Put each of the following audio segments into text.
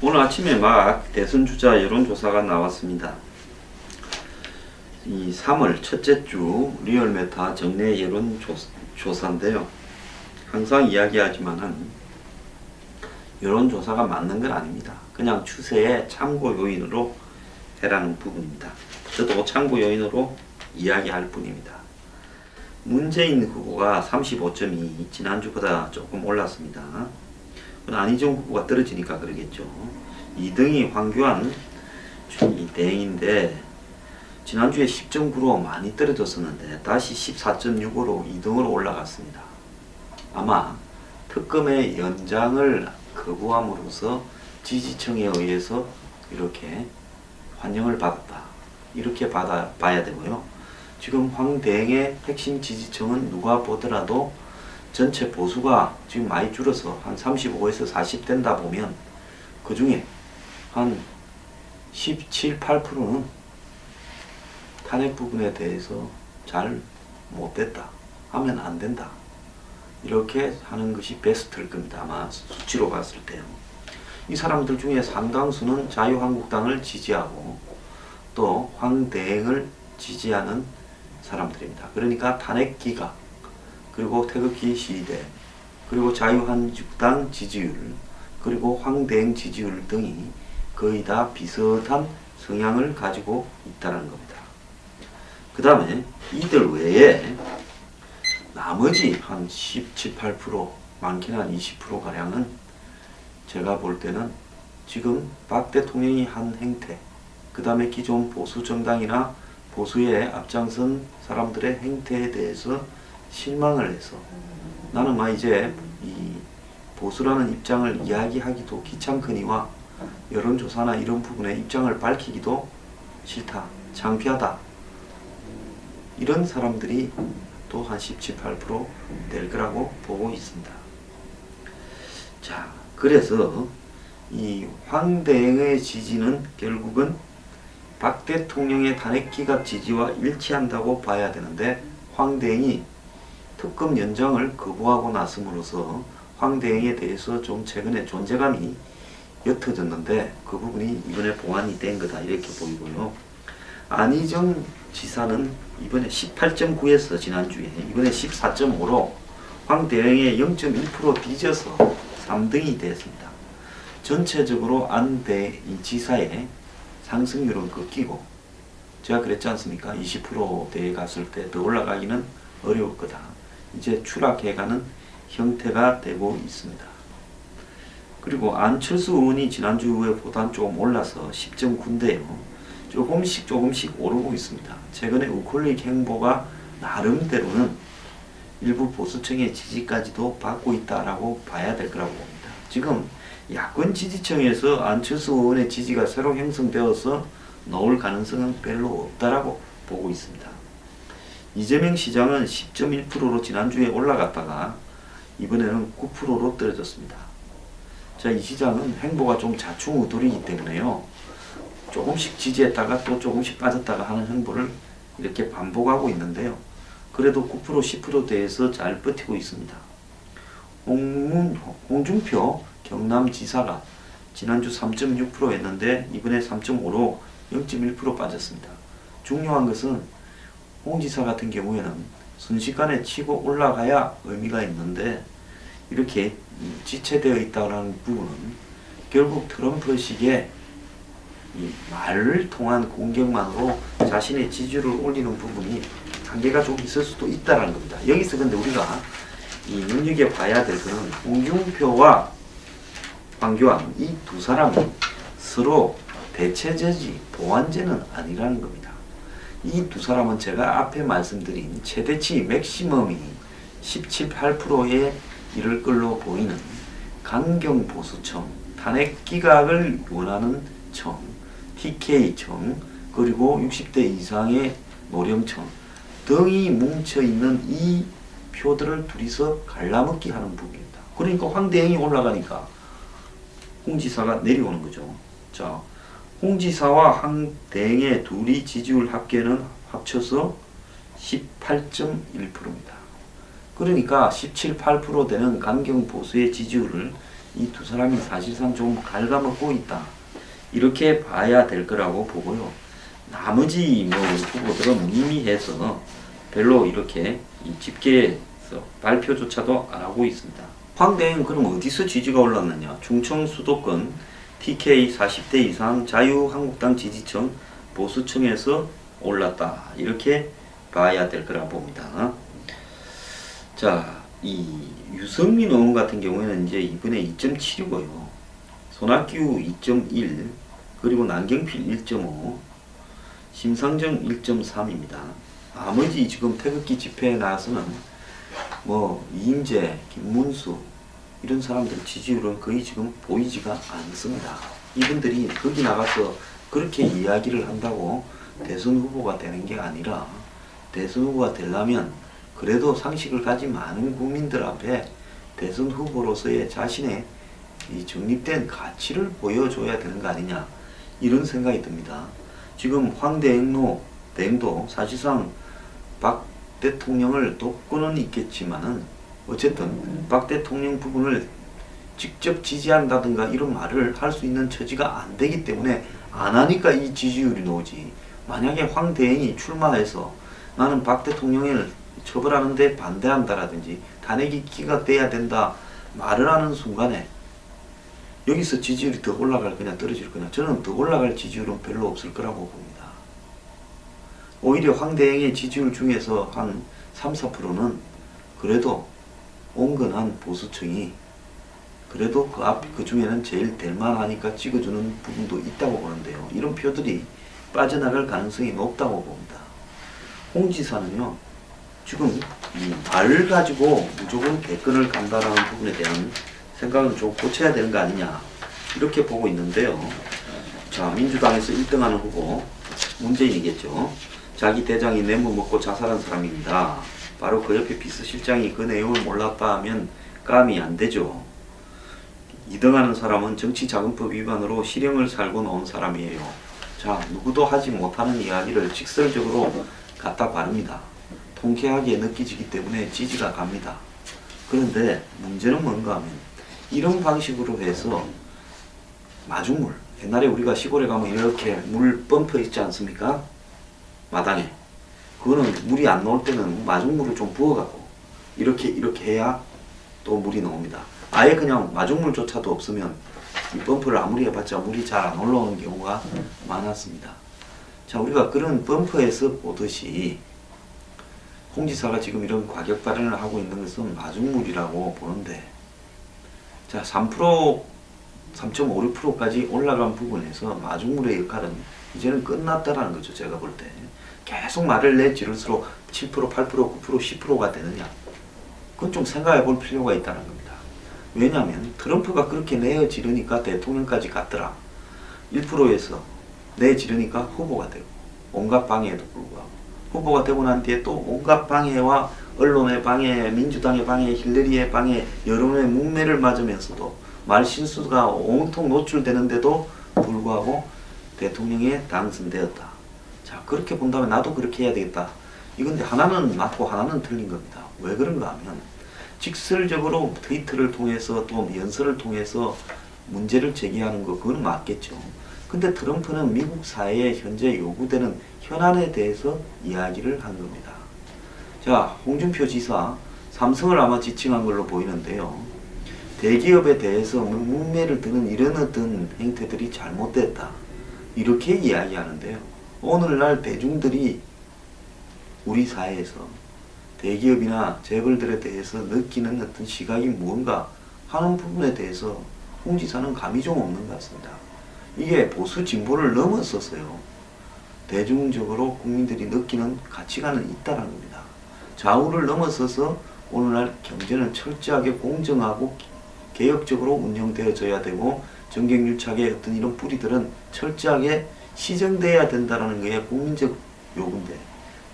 오늘 아침에 막 대선 주자 여론조사가 나왔습니다. 이 3월 첫째 주 리얼메타 정례 여론조사인데요. 항상 이야기하지만은 여론조사가 맞는 건 아닙니다. 그냥 추세의 참고 요인으로 해라는 부분입니다. 저도 참고 요인으로 이야기할 뿐입니다. 문재인 후보가 35.2, 지난주보다 조금 올랐습니다. 안희정 후보가 떨어지니까 그러겠죠. 2등이 황교안 대행인데 지난주에 10.9로 많이 떨어졌었는데 다시 14.6으로 2등으로 올라갔습니다. 아마 특검의 연장을 거부함으로써 지지층에 의해서 이렇게 환영을 받았다, 이렇게 봐야 되고요. 지금 황 대행의 핵심 지지층은 누가 보더라도 전체 보수가 지금 많이 줄어서 한 35에서 40 된다 보면 그 중에 한 17, 8%는 탄핵 부분에 대해서 잘 못됐다, 하면 안 된다, 이렇게 하는 것이 베스트일 겁니다. 아마 수치로 봤을 때요. 이 사람들 중에 상당수는 자유한국당을 지지하고 또 황 대행을 지지하는 사람들입니다. 그러니까 탄핵 기각, 그리고 태극기 시위대, 그리고 자유한국당 지지율, 그리고 황 대행 지지율 등이 거의 다 비슷한 성향을 가지고 있다는 겁니다. 그 다음에 이들 외에 나머지 한 17, 8%, 많게는 한 20%가량은 제가 볼 때는 지금 박 대통령이 한 행태, 그 다음에 기존 보수 정당이나 보수에 앞장선 사람들의 행태에 대해서 실망을 해서 나는 이제 이 보수라는 입장을 이야기하기도 귀찮거니와 여론조사나 이런 부분에 입장을 밝히기도 싫다, 창피하다, 이런 사람들이 또 한 17, 8% 될 거라고 보고 있습니다. 자, 그래서 이 황 대행의 지지는 결국은 박 대통령의 탄핵 기각 지지와 일치한다고 봐야 되는데, 황 대행이 특검 연장을 거부하고 났음으로써 황 대행에 대해서 좀 최근에 존재감이 옅어졌는데 그 부분이 이번에 보완이 된 거다, 이렇게 보이고요. 안희정 지사는 이번에 18.9에서 지난주에 이번에 14.5로 황 대행의 0.1% 뒤져서 3등이 됐습니다. 전체적으로 안 지사의 상승률은 꺾이고, 제가 그랬지 않습니까? 20%대에 갔을 때 더 올라가기는 어려울 거다, 이제 추락해가는 형태가 되고 있습니다. 그리고 안철수 의원이 지난주보다 조금 올라서 10.9인데요. 조금씩 오르고 있습니다. 최근에 우클릭 행보가 나름대로는 일부 보수층의 지지까지도 받고 있다라고 봐야 될 거라고 봅니다. 지금 야권 지지층에서 안철수 의원의 지지가 새로 형성되어서 나올 가능성은 별로 없다라고 보고 있습니다. 이재명 시장은 10.1%로 지난주에 올라갔다가 이번에는 9%로 떨어졌습니다. 자, 이 시장은 행보가 좀 좌충우돌이기 때문에요. 조금씩 지지했다가 또 조금씩 빠졌다가 하는 행보를 이렇게 반복하고 있는데요. 그래도 9%, 10%대에서 잘 버티고 있습니다. 홍준표 경남지사가 지난주 3.6% 했는데 이번에 3.5로 0.1% 빠졌습니다. 중요한 것은 홍 지사 같은 경우에는 순식간에 치고 올라가야 의미가 있는데 이렇게 지체되어 있다는 부분은 결국 트럼프식의 이 말을 통한 공격만으로 자신의 지지율을 올리는 부분이 한계가 좀 있을 수도 있다는 겁니다. 여기서 근데 우리가 이 눈여겨봐야 될 것은 홍준표와 황교안, 이 두 사람이 서로 대체제지 보완제는 아니라는 겁니다. 이 두 사람은 제가 앞에 말씀드린 최대치 맥시멈이 17, 8%에 이를 걸로 보이는 강경 보수층, 탄핵 기각을 원하는 층, TK층, 그리고 60대 이상의 노령층 등이 뭉쳐있는 이 표들을 둘이서 갈라먹기 하는 부분입니다. 그러니까 황 대행이 올라가니까 홍 지사가 내려오는 거죠. 자, 홍 지사와 황 대행의 둘이 지지율 합계는 합쳐서 18.1%입니다. 그러니까 17, 8% 되는 강경 보수의 지지율을 이 두 사람이 사실상 좀 갉아먹고 있다. 이렇게 봐야 될 거라고 보고요. 나머지 뭐 후보들은 미미해서 별로 이렇게 이 집계에서 발표조차도 안 하고 있습니다. 황대행은 그럼 어디서 지지가 올랐느냐? 충청 수도권 TK 40대 이상 자유한국당 지지층 보수층에서 올랐다. 이렇게 봐야 될 거라 봅니다. 자, 이 유승민 의원 같은 경우에는 이제 이번에 2.7이고요. 손학규 2.1, 그리고 남경필 1.5, 심상정 1.3입니다. 나머지 지금 태극기 집회에 나와서는 뭐 이인재, 김문수 이런 사람들 지지율은 거의 지금 보이지가 않습니다. 이분들이 거기 나가서 그렇게 이야기를 한다고 대선 후보가 되는 게 아니라, 대선 후보가 되려면 그래도 상식을 가진 많은 국민들 앞에 대선 후보로서의 자신의 이 정립된 가치를 보여줘야 되는 거 아니냐, 이런 생각이 듭니다. 지금 황대행도 사실상 박 대통령을 돕고는 있겠지만은 어쨌든 박 대통령 부분을 직접 지지한다든가 이런 말을 할 수 있는 처지가 안 되기 때문에 안 하니까 이 지지율이 나오지. 만약에 황대행이 출마해서 나는 박 대통령을 처벌하는데 반대한다라든지 탄핵이 돼야 된다 말을 하는 순간에 여기서 지지율이 더 올라갈 거냐 떨어질 거냐, 저는 더 올라갈 지지율은 별로 없을 거라고 봅니다. 오히려 황대행의 지지율 중에서 한 3, 4%는 그래도 온건한 보수층이 그래도 그 중에는 제일 될 만하니까 찍어주는 부분도 있다고 보는데요. 이런 표들이 빠져나갈 가능성이 높다고 봅니다. 홍 지사는요, 지금 이 말을 가지고 무조건 대권을 간다라는 부분에 대한 생각은 좀 고쳐야 되는 거 아니냐, 이렇게 보고 있는데요. 자, 민주당에서 1등하는 후보 문재인이겠죠. 자기 대장이 뇌물 먹고 자살한 사람입니다. 바로 그 옆에 비서실장이 그 내용을 몰랐다 하면 감이 안 되죠. 2등하는 사람은 정치자금법 위반으로 실형을 살고 나온 사람이에요. 자, 누구도 하지 못하는 이야기를 직설적으로 갖다 바릅니다. 통쾌하게 느껴지기 때문에 지지가 갑니다. 그런데 문제는 뭔가 하면 이런 방식으로 해서 마중물, 옛날에 우리가 시골에 가면 이렇게 물 펌프 있지 않습니까? 마당에. 그거는 물이 안 나올 때는 마중물을 좀 부어갖고 이렇게 해야 또 물이 나옵니다. 아예 그냥 마중물조차도 없으면 이 펌프를 아무리 해봤자 물이 잘 안 올라오는 경우가 많았습니다. 자, 우리가 그런 펌프에서 보듯이 홍 지사가 지금 이런 과격 발언을 하고 있는 것은 마중물이라고 보는데, 자, 3%, 3.56%까지 올라간 부분에서 마중물의 역할은 이제는 끝났다라는 거죠. 제가 볼 때. 계속 말을 내지를수록 7%, 8%, 9%, 10%가 되느냐, 그건 좀 생각해 볼 필요가 있다는 겁니다. 왜냐하면 트럼프가 그렇게 내어지르니까 대통령까지 갔더라. 1%에서 내지르니까 후보가 되고, 온갖 방해에도 불구하고 후보가 되고 난 뒤에 또 온갖 방해와 언론의 방해, 민주당의 방해, 힐러리의 방해, 여론의 문매를 맞으면서도 말 실수가 온통 노출되는데도 불구하고 대통령에 당선되었다. 자, 그렇게 본다면 나도 그렇게 해야 되겠다. 이건데 하나는 맞고 하나는 틀린 겁니다. 왜 그런가 하면 직설적으로 트위터를 통해서 또 연설을 통해서 문제를 제기하는 거, 그건 맞겠죠. 근데 트럼프는 미국 사회에 현재 요구되는 현안에 대해서 이야기를 한 겁니다. 자, 홍준표 지사 삼성을 아마 지칭한 걸로 보이는데요. 대기업에 대해서 문매를 드는 이런 어떤 행태들이 잘못됐다, 이렇게 이야기하는데요. 오늘날 대중들이 우리 사회에서 대기업이나 재벌들에 대해서 느끼는 어떤 시각이 무언가 하는 부분에 대해서 홍 지사는 감이 좀 없는 것 같습니다. 이게 보수 진보를 넘어서서요, 대중적으로 국민들이 느끼는 가치관은 있다는 겁니다. 좌우를 넘어서서 오늘날 경제는 철저하게 공정하고 개혁적으로 운영되어져야 되고, 정경유착의 어떤 이런 뿌리들은 철저하게 시정돼야 된다는 게 국민적 요구인데,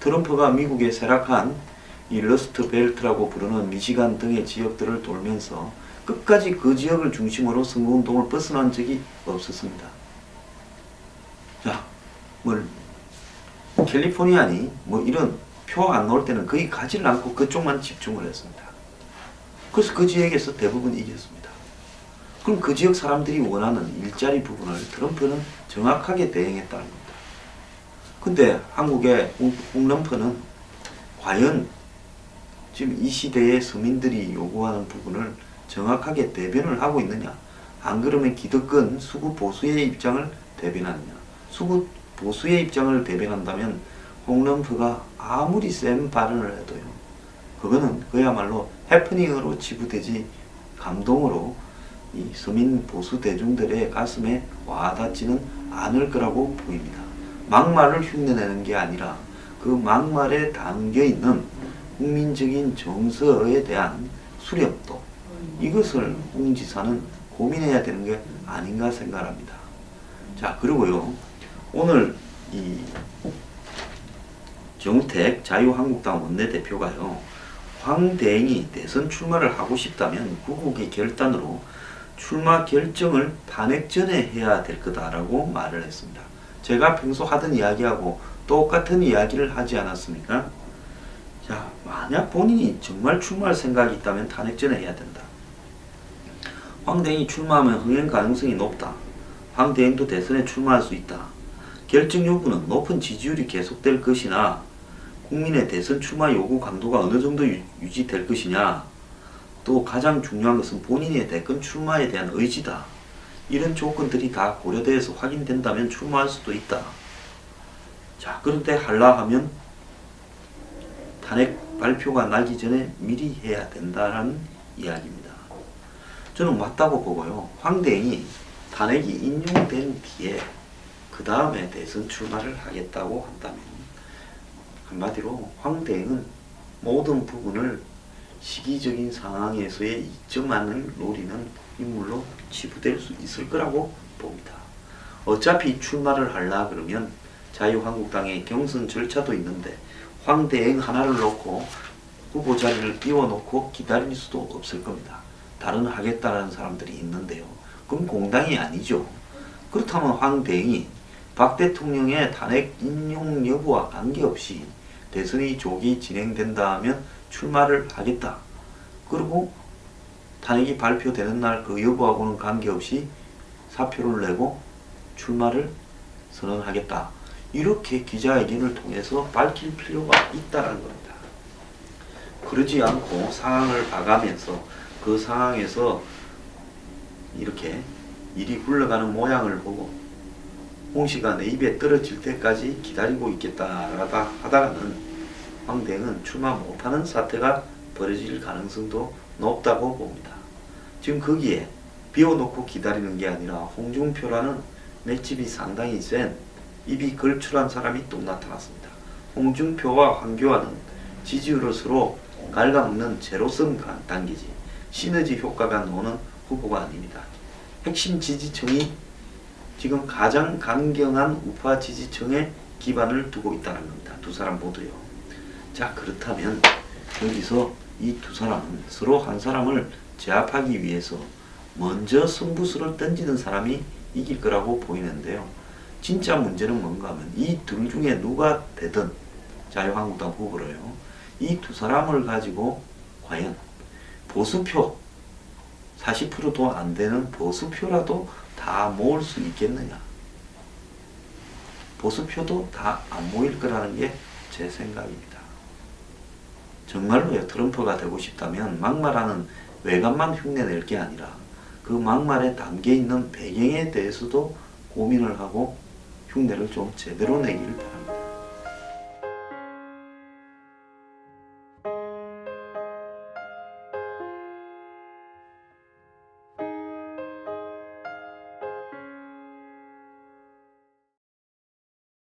트럼프가 미국의 쇠락한 이 러스트 벨트라고 부르는 미시간 등의 지역들을 돌면서 끝까지 그 지역을 중심으로 선거운동을 벗어난 적이 없었습니다. 자, 캘리포니아니 이런 표 안 나올 때는 거의 가지를 않고 그쪽만 집중을 했습니다. 그래서 그 지역에서 대부분 이겼습니다. 그럼 그 지역 사람들이 원하는 일자리 부분을 트럼프는 정확하게 대응했다는 겁니다. 근데 한국의 홍럼프는 과연 지금 이 시대의 서민들이 요구하는 부분을 정확하게 대변을 하고 있느냐? 안 그러면 기득권 수구 보수의 입장을 대변하느냐? 수구 보수의 입장을 대변한다면 홍럼프가 아무리 센 발언을 해도요, 그거는 그야말로 해프닝으로 치부되지 감동으로 이 서민 보수 대중들의 가슴에 와닿지는 않을 거라고 보입니다. 막말을 흉내내는 게 아니라 그 막말에 담겨있는 국민적인 정서에 대한 수렴도, 이것을 홍 지사는 고민해야 되는 게 아닌가 생각합니다. 자, 그리고요, 오늘 이 정우택 자유한국당 원내대표가요, 황대행이 대선 출마를 하고 싶다면 국국의 결단으로 출마 결정을 탄핵 전에 해야 될 거다라고 말을 했습니다. 제가 평소 하던 이야기하고 똑같은 이야기를 하지 않았습니까? 자, 만약 본인이 정말 출마할 생각이 있다면 탄핵 전에 해야 된다. 황대행이 출마하면 흥행 가능성이 높다. 황대행도 대선에 출마할 수 있다. 결정 여부는 높은 지지율이 계속될 것이나 국민의 대선 출마 요구 강도가 어느 정도 유지될 것이냐, 또 가장 중요한 것은 본인의 대권 출마에 대한 의지다. 이런 조건들이 다 고려돼서 확인된다면 출마할 수도 있다. 자, 그런데 하려 하면 탄핵 발표가 나기 전에 미리 해야 된다는 이야기입니다. 저는 맞다고 보고요. 황대행이 탄핵이 인용된 뒤에 그 다음에 대선 출마를 하겠다고 한다면, 한마디로 황대행은 모든 부분을 시기적인 상황에서의 이점만을 노리는 인물로 치부될 수 있을 거라고 봅니다. 어차피 출마를 하려 그러면 자유한국당의 경선 절차도 있는데 황대행 하나를 놓고 후보 자리를 띄워놓고 기다릴 수도 없을 겁니다. 다른 하겠다라는 사람들이 있는데요. 그럼 공당이 아니죠. 그렇다면 황대행이 박 대통령의 탄핵 인용 여부와 관계없이 대선이 조기 진행된다 하면 출마를 하겠다. 그리고 탄핵이 발표되는 날 그 여부하고는 관계없이 사표를 내고 출마를 선언하겠다. 이렇게 기자회견을 통해서 밝힐 필요가 있다는 겁니다. 그러지 않고 상황을 봐가면서 그 상황에서 이렇게 일이 굴러가는 모양을 보고 홍 씨가 내 입에 떨어질 때까지 기다리고 있겠다 하다가는 황대행은 출마 못하는 사태가 벌어질 가능성도 높다고 봅니다. 지금 거기에 비워놓고 기다리는 게 아니라 홍준표라는 맷집이 상당히 센 입이 걸출한 사람이 또 나타났습니다. 홍준표와 황교안은 지지율을 서로 갉아먹는 제로섬 단계지 시너지 효과가 나오는 후보가 아닙니다. 핵심 지지층이 지금 가장 강경한 우파 지지층에 기반을 두고 있다는 겁니다. 두 사람 모두요. 자, 그렇다면 여기서 이 두 사람은 서로 한 사람을 제압하기 위해서 먼저 승부수를 던지는 사람이 이길 거라고 보이는데요. 진짜 문제는 뭔가 하면 이 둘 중에 누가 되든 자유한국당 후보로요, 이 두 사람을 가지고 과연 보수표 40%도 안 되는 보수표라도 다 모을 수 있겠느냐. 보수표도 다 안 모일 거라는 게 제 생각입니다. 정말로요, 트럼프가 되고 싶다면 막말하는 외관만 흉내낼 게 아니라 그 막말에 담겨있는 배경에 대해서도 고민을 하고 흉내를 좀 제대로 내길 바랍니다.